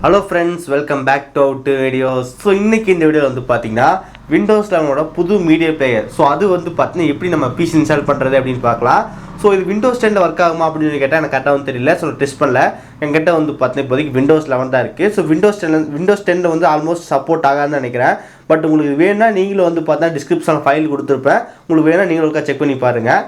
Hello friends, welcome back to our videos. So இன்றைக்கி இந்த video வந்து பார்த்தீங்கன்னா விண்டோஸ் 11ஓட புது மீடியா பிளேயர். ஸோ அது வந்து பார்த்தீங்கன்னா எப்படி நம்ம பிசி இன்ஸ்டால் பண்ணுறது அப்படின்னு பார்க்கலாம். ஸோ இது விண்டோஸ் 10 ஒர்க் ஆகுமா அப்படின்னு கேட்டால் எனக்கு கரெக்டாக வந்து தெரியல. ஸோ டெஸ்ட் பண்ணல. என்கிட்ட வந்து பார்த்தீங்கன்னா இப்போதைக்கு விண்டோஸ் 11 தான் இருக்குது. ஸோ விண்டோஸ் 10 வந்து ஆல்மோஸ்ட் சப்போர்ட் ஆகாதுன்னு நினைக்கிறேன். பட் உங்களுக்கு வேணும்னா நீங்களும் வந்து பார்த்தீங்கன்னா டிஸ்கிரிப்ஷனில் ஃபைல் கொடுத்துருப்பேன். உங்களுக்கு வேணால் நீங்களும் ஒருக்கா செக் பண்ணி பாருங்கள்.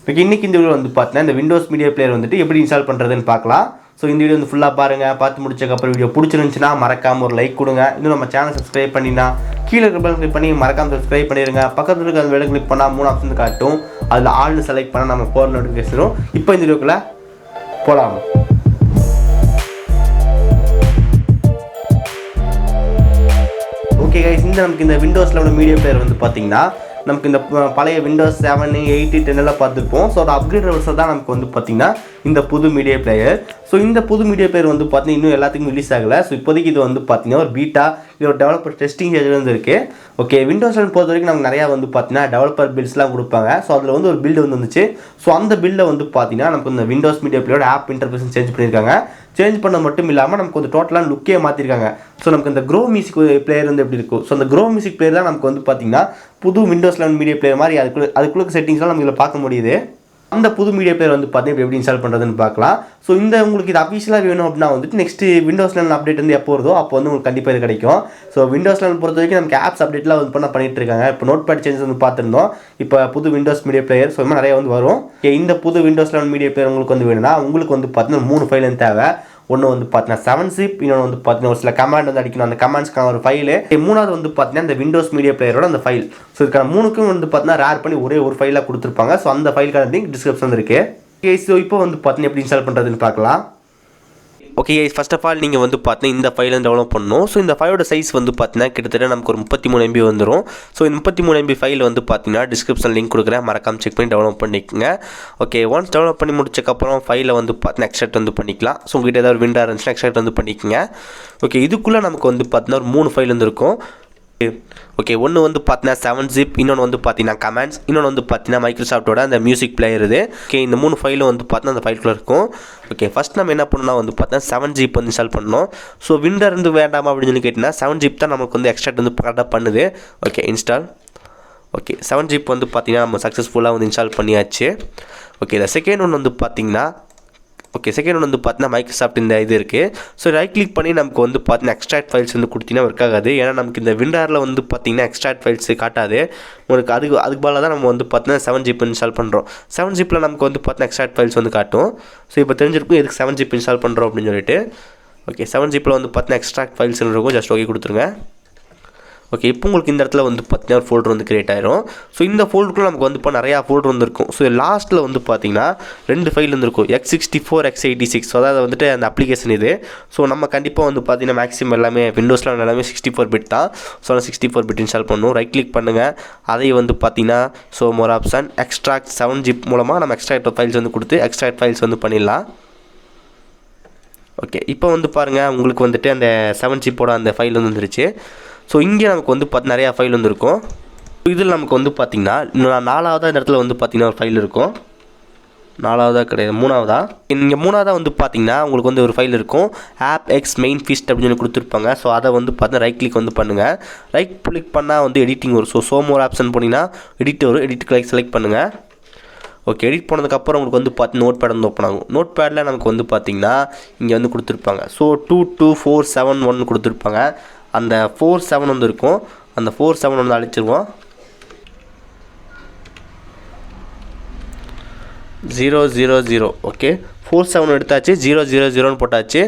ஓகே, இன்றைக்கி இந்த வீடியோ வந்து பார்த்தீங்கன்னா இந்த விண்டோஸ் மீடியா பிளேயர் வந்துட்டு எப்படி இன்ஸ்டால் பண்ணுறதுன்னு பார்க்கலாம். ஸோ இந்த வீடியோ வந்து ஃபுல்லாக பாருங்கள். பார்த்து முடிச்சக்கப்புறம் வீடியோ பிடிச்சிருந்துச்சுன்னா மறக்காமல் ஒரு லைக் கொடுங்க. இன்னும் நம்ம சேனல் சப்ஸ்கிரைப் பண்ணினா கீழே இருக்க பெல் கிளிக் பண்ணி மறக்காமல் சப்ஸ்கிரைப் பண்ணிடுங்க. பக்கத்தில் இருக்க அந்த பெல் கிளிக் பண்ணால் 3 ஆப்ஷன் காட்டும். அதில் ஆல்னு செலக்ட் பண்ணால் நம்ம போகிற நோட்டிஃபிகேஷன் வரும். இப்போ இந்த வீடியோக்குள்ளே போகலாம். ஓகே கைஸ், நமக்கு இந்த விண்டோஸில் உள்ள மீடியா பிளேயர் வந்து பார்த்தீங்கன்னா நமக்கு இந்த பழைய விண்டோஸ் 7, 8, 10 எல்லாம் பார்த்துருப்போம். ஸோ அப்கிரேட் வெர்ஷன் தான் நமக்கு வந்து பார்த்திங்கன்னா இந்த புது மீடியா பிளேயர். ஸோ இந்த புது மீடியா பிளேயர் வந்து பார்த்தீங்கன்னா இன்னும் எல்லாத்துக்கும் ரிலீஸ் ஆகலை. ஸோ இப்போதைக்கு இது வந்து பார்த்தீங்கன்னா ஒரு பீட்டா, இது ஒரு டெவலப்பர் டெஸ்டிங் ஸ்டேஜ் வந்து இருக்குது. ஓகே, விண்டோஸ் 7 பொறுத்த வரைக்கும் நமக்கு நிறையா வந்து பார்த்தீங்கன்னா டெவலப்பர் பில்ஸ்லாம் கொடுப்பாங்க. ஸோ அதில் வந்து ஒரு பில்டு வந்துச்சு. ஸோ அந்த பில்டில் வந்து பார்த்தீங்கன்னா நமக்கு இந்த விண்டோஸ் மீடியா பிளேயரோட ஆப் இன்டர்ஃபேஸ் சேஞ்ச் பண்ணியிருக்காங்க. சேஞ்ச் பண்ண மட்டும் இல்லாமல் நமக்கு வந்து டோட்டலாக லுக்கே மாற்றிருக்காங்க. ஸோ நமக்கு இந்த க்ரோ மியூசிக் பிளேயர் வந்து எப்படி இருக்கும். ஸோ அந்த க்ரோ மியூசிக் பிளேயர் தான் நமக்கு வந்து பார்த்தீங்கன்னா புது விண்டோஸ் 11 மீடியா பிளேயர் மாதிரி அதுக்குள்ள செட்டிங்ஸ்லாம் நம்ம இதில் பார்க்க முடியுது. அந்த புது மீடியா பிளேயர் வந்து பார்த்தீங்கன்னா எப்படி இன்ஸ்டால் பண்ணுறதுன்னு பார்க்கலாம். ஸோ இந்த உங்களுக்கு இது அஃபிஷியலாக வேணும் அப்படின்னா வந்துட்டு நெக்ஸ்ட் விண்டோஸ் 11 அப்டேட் வந்து எப்போ வருதோ அப்போ வந்து உங்களுக்கு கண்டிப்பாக இது கிடைக்கும். ஸோ விண்டோஸ் 11 பொறுத்த வரைக்கும் நமக்கு ஆப்ஸ் அப்டேட்லாம் வந்து பண்ணிட்டு இருக்காங்க. இப்போ நோட் பேட் சேஞ்சஸ் வந்து பார்த்துருந்தோம். இப்போ புது விண்டோஸ் மீடியா பிளேயர் ஸோ நிறைய வந்து வரும். இந்த புது விண்டோஸ் 11 மீடியா பிளேயர் உங்களுக்கு வந்து வேணும்னா உங்களுக்கு வந்து பார்த்தீங்கன்னா 3 ஃபைல் வந்து தேவை. ஒன்று வந்து பார்த்தீங்கன்னா 7-zip, இன்னொன்று வந்து பார்த்தீங்கன்னா ஒரு சில கமாண்ட் வந்து அடிக்கணும். அந்த கமாண்ட்ஸ்க்கான ஒரு ஃபைலு. மூணாவது வந்து பார்த்தீங்கன்னா இந்த விண்டோஸ் மீடியா பிளேயரோட அந்த ஃபைல். ஸோ இதுக்கான 3க்கும் வந்து பார்த்தீங்கன்னா ரேர் பண்ணி ஒரே ஒரு ஃபைலாக கொடுத்துருப்பாங்க. ஸோ அந்த ஃபைலுக்கான லிங்க் டிஸ்கிரிப்ஷன் இருக்குது. ஓகே, ஸோ இப்போ வந்து பார்த்தீங்கன்னா எப்படி இன்ஸ்டால் பண்ணுறதுன்னு பார்க்கலாம். ஓகே, ஃபர்ஸ்ட் ஆஃப் ஆல் நீங்கள் வந்து பார்த்தீங்கன்னா இந்த ஃபைலை டெவலப் பண்ணணும். ஸோ இந்த ஃபைலோட சைஸ் வந்து பார்த்தீங்கன்னா கிட்டத்தட்ட நமக்கு ஒரு 33 MB வந்துடும். ஸோ இந்த 33 MB ஃபைல் வந்து பார்த்தீங்கன்னா டிஸ்கிரிப்ஷன் லிங்க் கொடுக்குறேன், மறக்காம செக் பண்ணி டெவலப் பண்ணிக்கோங்க. ஓகே, ஒன்ஸ் டெவலப் பண்ணி முடிச்சக்கப்புறம் ஃபைலை வந்து பார்த்தீங்கன்னா எக்ஸ்ட்ராக்ட் வந்து பண்ணிக்கலாம். ஸோ உங்கள்கிட்ட ஏதாவது ஒரு விண்டோ இருந்துச்சுன்னா எக்ஸ்ட்ராக்ட் வந்து பண்ணிக்கோங்க. ஓகே, இதுக்குள்ளே நமக்கு வந்து பார்த்தீங்கன்னா ஒரு 3 ஃபைல் வந்துருக்கும். ஓகே, ஒன்று வந்து பார்த்தீங்கன்னா 7-zip, இன்னொன்று வந்து பார்த்தீங்கன்னா கமெண்ட்ஸ், இன்னொன்று வந்து பார்த்தீங்கன்னா மைக்ரோசாஃப்ட்டோட அந்த மியூசிக் பிளேயர் இது. ஓகே, இந்த 3 ஃபைலும் வந்து பார்த்தீங்கன்னா அந்த ஃபைலுக்குள்ளே இருக்கும். ஓகே, ஃபஸ்ட் நம்ம என்ன பண்ணணும்னா வந்து பார்த்தீங்கன்னா 7-zip வந்து இன்ஸ்டால் பண்ணணும். ஸோ விண்டோ இருந்து வேண்டாமா அப்படின்னு சொல்லி கேட்டிங்கன்னா 7-zip தான் நமக்கு வந்து எக்ஸ்ட்ராக்ட் வந்து கரெக்டாக பண்ணுது. Okay, install. ஓகே, 7-zip வந்து பார்த்தீங்கன்னா நம்ம சக்ஸஸ்ஃபுல்லாக வந்து இன்ஸ்டால் பண்ணியாச்சு. ஓகே, இந்த செகண்ட் ஒன்று வந்து பார்த்தீங்கன்னா செகண்ட் ஒன்று வந்து பார்த்தீங்கன்னா மைக்ரோசாஃப்ட் இந்த இது இருக்குது. ஸோ ரைட் கிளிக் பண்ணி நமக்கு வந்து பார்த்தீங்கன்னா எக்ஸ்ட்ராக்ட் ஃபைல்ஸ் வந்து கொடுத்தீங்கன்னா ஒர்க் ஆகாது. ஏன்னா நமக்கு இந்த விண்டோரில் வந்து பார்த்தீங்கன்னா எக்ஸ்ட்ராக்ட் ஃபைல்ஸ் காட்டாது. உங்களுக்கு அதுக்கு பதிலாக தான் நம்ம வந்து பார்த்தீங்கன்னா 7-zip இன்ஸ்டால் பண்ணுறோம். 7-zipல நமக்கு வந்து பார்த்தீங்கன்னா எக்ஸ்ட்ராக்ட் ஃபைல்ஸ் வந்து காட்டும். ஸோ இப்போ தெரிஞ்சிருக்கும் எதுக்கு 7-zip இன்ஸ்டால் பண்ணுறோம் அப்படின்னு சொல்லிட்டு. ஓகே, 7-zipல வந்து பார்த்தீங்கன்னா எக்ஸ்ட்ராக்ட் ஃபைல்ஸ் இருக்கும். ஜஸ்ட் ஓகே கொடுத்துருங்க. ஓகே, இப்போ உங்களுக்கு இந்த இடத்துல வந்து பார்த்தீங்கன்னா ஒரு ஃபோல்டர் வந்து கிரியேட் ஆயிரும். ஸோ இந்த ஃபோல்டருக்குள்ள நமக்கு வந்து இப்போ நிறையா ஃபோல்டர் வந்துருக்கும். ஸோ லாஸ்ட்டில் வந்து பார்த்தீங்கன்னா 2 ஃபைல் வந்துருக்கும், x64, x86. ஸோ அதாவது வந்துட்டு அந்த அப்ளிகேஷன் இது. ஸோ நம்ம கண்டிப்பாக வந்து பார்த்தீங்கன்னா மேக்ஸிமம் எல்லாமே விண்டோஸில் எல்லாமே 64 பிட் தான். ஸோ நான் 64 பிட் இன்ஸ்டால் பண்ணணும். ரைட் கிளிக் பண்ணுங்கள். அதை வந்து பார்த்தீங்கன்னா so more option extract 7-zip மூலமாக நம்ம எக்ஸ்ட்ராக்ட் ஃபைல்ஸ் வந்து கொடுத்து எக்ஸ்ட்ராக்ட் ஃபைல்ஸ் வந்து பண்ணிடலாம். ஓகே, இப்போ வந்து பாருங்கள் உங்களுக்கு வந்துட்டு அந்த 7-zipோட அந்த ஃபைல் வந்து வந்துருச்சு. ஸோ இங்கே நமக்கு வந்து நிறையா ஃபைல் வந்துருக்கும். இதில் நமக்கு வந்து பார்த்திங்கன்னா 4ஆவதாக இந்த இடத்துல வந்து பார்த்திங்கன்னா ஒரு ஃபைல் இருக்கும். 4ஆவதாக கிடையாது, 3ஆவதா. இங்கே 3ஆவதாக வந்து பார்த்திங்கன்னா உங்களுக்கு வந்து ஒரு ஃபைல் இருக்கும். ஆப் எக்ஸ் மெயின் ஃபீஸ்ட் அப்படின்னு சொல்லி கொடுத்துருப்பாங்க. ஸோ அதை வந்து பார்த்தீங்கன்னா ரைட் கிளிக் வந்து பண்ணுங்கள். ரைட் கிளிக் பண்ணால் வந்து எடிட்டிங் வரும். ஸோ மோர் ஆப்ஷன் போனீங்கன்னா எடிட் வரும். எடிட் கிளிக் செலக்ட் பண்ணுங்கள். ஓகே, எடிட் பண்ணதுக்கப்புறம் உங்களுக்கு வந்து பார்த்து நோட் பேட் வந்து ஓப்பன் ஆகும். நோட் பேடில் நமக்கு வந்து பார்த்திங்கன்னா இங்கே வந்து கொடுத்துருப்பாங்க. ஸோ 22471 கொடுத்துருப்பாங்க. அந்த 47 வந்து இருக்கும். அந்த 47 வந்து அழிச்சிருவோம். 000. ஓகே, 47 எடுத்தாச்சு. 000 போட்டாச்சு.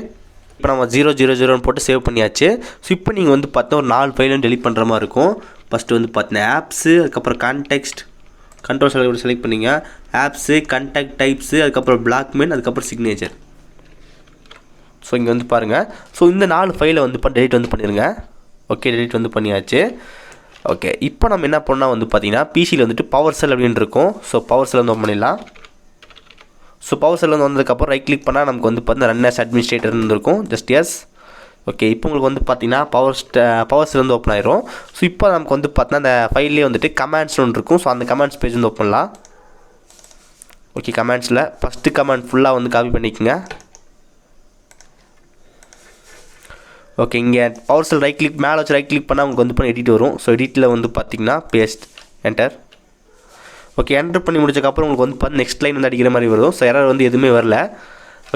இப்போ நம்ம 000 போட்டு சேவ் பண்ணியாச்சு. ஸோ இப்போ நீங்கள் வந்து பார்த்தா ஒரு 4 ஃபைலும் டெலிட் பண்ணுற மாதிரி இருக்கும். ஃபஸ்ட்டு வந்து பார்த்தீங்கன்னா ஆப்ஸு, அதுக்கப்புறம் கான்டெக்ஸ்ட், கண்ட்ரோல் செலக்ட் பண்ணிங்க. ஆப்ஸு, கான்டாக்ட் டைப்ஸு, அதுக்கப்புறம் பிளாக்மெயில், அதுக்கப்புறம் சிக்னேச்சர். ஸோ இங்கே வந்து பாருங்கள். ஸோ இந்த 4 ஃபைலை வந்து டெலிட் வந்து பண்ணிடுங்க. ஓகே, டெலிட் வந்து பண்ணியாச்சு. ஓகே, இப்போ நம்ம என்ன பண்ணால் வந்து பார்த்தீங்கன்னா பிசியில் வந்துட்டு பவர் செல் அப்படின்னு இருக்கும். ஸோ பவர் செல் வந்து ஓப்பன் பண்ணிடலாம். ஸோ பவர் செல் வந்து வந்ததுக்கப்புறம் ரைட் கிளிக் பண்ணால் நமக்கு வந்து பார்த்தீங்கன்னா ரன் ஆஸ் அட்மினிஸ்ட்ரேட்டர் இருக்கும். Just yes. ஓகே, இப்போ உங்களுக்கு வந்து பார்த்தீங்கன்னா பவர் செல் வந்து ஓப்பன் ஆயிரும். ஸோ இப்போ நமக்கு வந்து பார்த்தீங்கன்னா அந்த ஃபைல்லே வந்துட்டு கமெண்ட்ஸ் ஒன்று இருக்கும். ஸோ அந்த கமெண்ட்ஸ் பேஜ் வந்து ஓப்பன் பண்ணலாம். ஓகே, கமெண்ட்ஸில் ஃபஸ்ட்டு கமெண்ட் ஃபுல்லாக வந்து காப்பி பண்ணிக்கோங்க. ஓகே, இங்கே பவர் செல் ரைட் கிளிக் மேலே வச்சு ரைட் கிளிக் பண்ணால் உங்களுக்கு வந்து பண்ணி எடிட் வரும். ஸோ எடிட்டில் வந்து பார்த்தீங்கன்னா பேஸ்ட் என்டர். ஓகே, என்டர் பண்ணி முடிச்சக்கப்புறம் உங்களுக்கு வந்து பார்த்து நெக்ஸ்ட் லைன் வந்து அடிக்கிற மாதிரி வரும். ஸோ எரர் வந்து எதுவுமே வரல.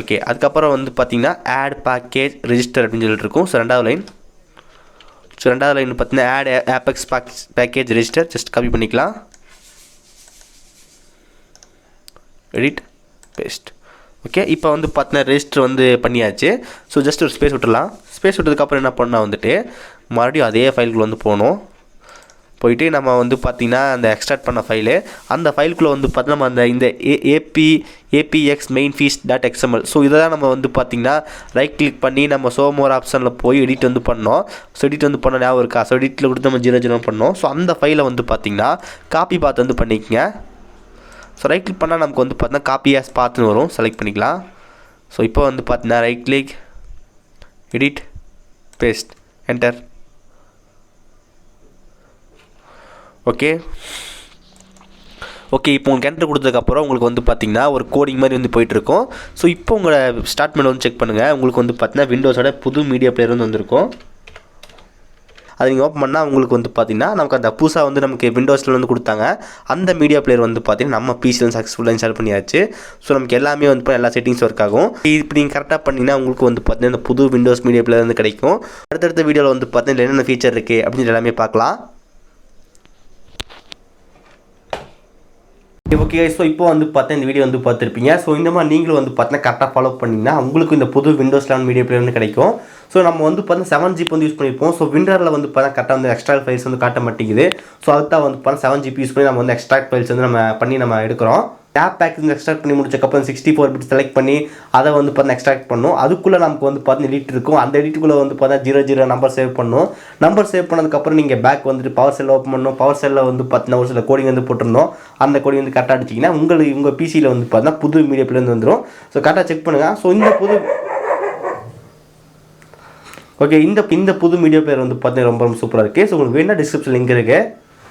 ஓகே, அதுக்கப்புறம் வந்து பார்த்தீங்கன்னா ஆட் பேக்கேஜ் ரெஜிஸ்டர் அப்படின்னு சொல்லிட்டு இருக்கும். ஸோ ரெண்டாவது லைன் பார்த்தீங்கன்னா add appx package register. Just copy பண்ணிக்கலாம், எடிட் பேஸ்ட். ஓகே, இப்போ வந்து பார்த்தீங்கன்னா ரெஜிஸ்டர் வந்து பண்ணியாச்சு. ஸோ ஜஸ்ட் ஒரு ஸ்பேஸ் விட்டுடலாம். ஸ்பேஸ் விட்டதுக்கப்புறம் என்ன பண்ணால் வந்துட்டு மறுபடியும் அதே ஃபைலுக்குள்ளே வந்து போகணும். போயிட்டு நம்ம வந்து பார்த்திங்கன்னா அந்த எக்ஸ்ட்ராக்ட் பண்ண ஃபைலு, அந்த ஃபைலுக்குள்ளே வந்து பார்த்தீங்கன்னா நம்ம அந்த இந்த ஏபிஎக்ஸ் மெயின் ஃபீஸ் டாட் எக்ஸ்எம்எல். ஸோ இதை தான் நம்ம வந்து பார்த்திங்கன்னா ரைட் கிளிக் பண்ணி நம்ம ஷோ மோர் ஆப்ஷனில் போய் எடிட் வந்து பண்ணோம். ஸோ எடிட் வந்து பண்ண ஞாபகம் இருக்கா? ஸோ எடிட்டில் கொடுத்து நம்ம 0 பண்ணோம். ஸோ அந்த ஃபைலை வந்து பார்த்திங்கன்னா காப்பி பாத் வந்து பண்ணிக்கங்க. ஸோ ரைட் கிளிக் பண்ணால் நமக்கு வந்து பார்த்தீங்கன்னா காப்பி ஆஸ் பாத்துன்னு வரும். செலக்ட் பண்ணிக்கலாம். ஸோ இப்போ வந்து பார்த்தீங்கன்னா right click, edit paste enter. Okay, இப்போ உங்களுக்கு என்டர் கொடுத்ததுக்கப்புறம் உங்களுக்கு வந்து பார்த்தீங்கன்னா ஒரு கோடிங் மாதிரி வந்து போயிட்டுருக்கும். ஸோ இப்போ உங்களை ஸ்டார்ட் மெனு வந்து செக் பண்ணுங்கள். உங்களுக்கு வந்து பார்த்தீங்கன்னா விண்டோஸோட புது மீடியா பிளேயர் வந்து வந்திருக்கும். அது நீங்கள் ஓப்பன் பண்ணால் உங்களுக்கு வந்து பார்த்திங்கன்னா நமக்கு அந்த புதுசாக வந்து நமக்கு விண்டோஸில் வந்து கொடுத்தாங்க அந்த மீடியா பிளேயர் வந்து பார்த்திங்கன்னா நம்ம பிசியில் வந்து சக்ஸஸ்ஃபுல்லாக இன்ஸ்டால் பண்ணியாச்சு. ஸோ நமக்கு எல்லாமே வந்து எல்லா செட்டிங்ஸ் ஒர்க் ஆகும். இப்படி நீங்கள் கரெக்டாக பண்ணிங்கன்னா உங்களுக்கு வந்து பார்த்திங்கன்னா இந்த புது விண்டோஸ் மீடியா பிளேயர் வந்து கிடைக்கும். அடுத்தடுத்த வீடியோவில் வந்து பார்த்திங்கன்னா என்னென்ன ஃபீச்சர் இருக்குது அப்படின்னு எல்லாமே பார்க்கலாம். ஓகே, ஸோ இப்போ வந்து பார்த்தா இந்த வீடியோ வந்து பார்த்துருப்பீங்க. ஸோ இந்த மாதிரி நீங்களும் வந்து பார்த்தீங்கன்னா கரெக்டாக ஃபாலோ பண்ணிங்கன்னா உங்களுக்கு இந்த புது விண்டோஸ் 11 மீடியா பிளேயர் வந்து கிடைக்கும். ஸோ நம்ம வந்து பார்த்தீங்கன்னா 7GB வந்து யூஸ் பண்ணியிருப்போம். ஸோ விண்டரில் வந்து பார்த்தா கரெக்டாக வந்து எக்ஸ்ட்ரா ஃபைல்ஸ் வந்து காட்ட மாட்டேங்குது. ஸோ அதுதான் வந்து பார்த்தா 7GB யூஸ் பண்ணி நம்ம வந்து எக்ஸ்ட்ராக்ட் ஃபைல்ஸ் வந்து நம்ம எடுக்கிறோம். ஆப் பேக்கேஜ் எக்ஸ்ட்ராக்ட் பண்ணி முடிச்சக்கப்புறம் 64 பிட் செலக்ட் பண்ணி அதை வந்து பார்த்தா எக்ஸ்ட்ராக்ட் பண்ணணும். அதுக்குள்ளே நமக்கு வந்து பார்த்தா எடிட் இருக்கும். அந்த எடிட்டுக்குள்ளே வந்து பார்த்தா 00 நம்பர் சேவ் பண்ணணும். நம்பர் சேவ் பண்ணதுக்கப்புறம் நீங்கள் பேக் வந்துட்டு பவர் செல்லில் ஓப்பன் பண்ணணும். பவர் செல்லில் வந்து பார்த்தீங்கன்னா ஒரு சில கோடிங் வந்து போட்டிருந்தோம். அந்த கோடிங் வந்து கரெக்டாக அடிச்சிங்கன்னா உங்கள் பிசியில் வந்து பார்த்தீங்கன்னா புது மீடியா பிளேயர் வந்துடும். ஸோ கரெக்டாக செக் பண்ணுங்கள். ஸோ இந்த புது மீடியா பிளேயர் வந்து பார்த்தீங்கன்னா ரொம்ப சூப்பராக இருக்குது. ஸோ உங்களுக்கு வேணா டிஸ்கிரிப்ஷன் லிங்க் இருக்குது.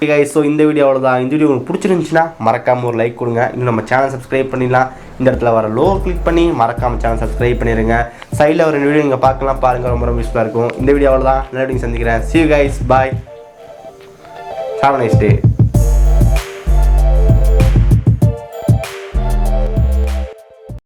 guys, ஸோ இந்த வீடியோ அவ்வளோதான். இந்த வீடியோ உங்களுக்கு பிடிச்சிருந்துச்சுன்னா மறக்காமல் ஒரு லைக் கொடுங்க. இன்னும் நம்ம சேனல் சப்ஸ்கிரைப் பண்ணிடலாம். இந்த இடத்துல வர லோ கிளிக் பண்ணி மறக்காமல் சேனல் சப்ஸ்கிரைப் பண்ணிடுங்க. சைடில் ஒரு வீடியோ நீங்கள் பாருங்கள், ரொம்ப யூஸ்ஃபுல்லாக இருக்கும். இந்த வீடியோ அவ்வளோதான். நல்ல சந்திக்கிறேன். see you guys, bye, have a nice day.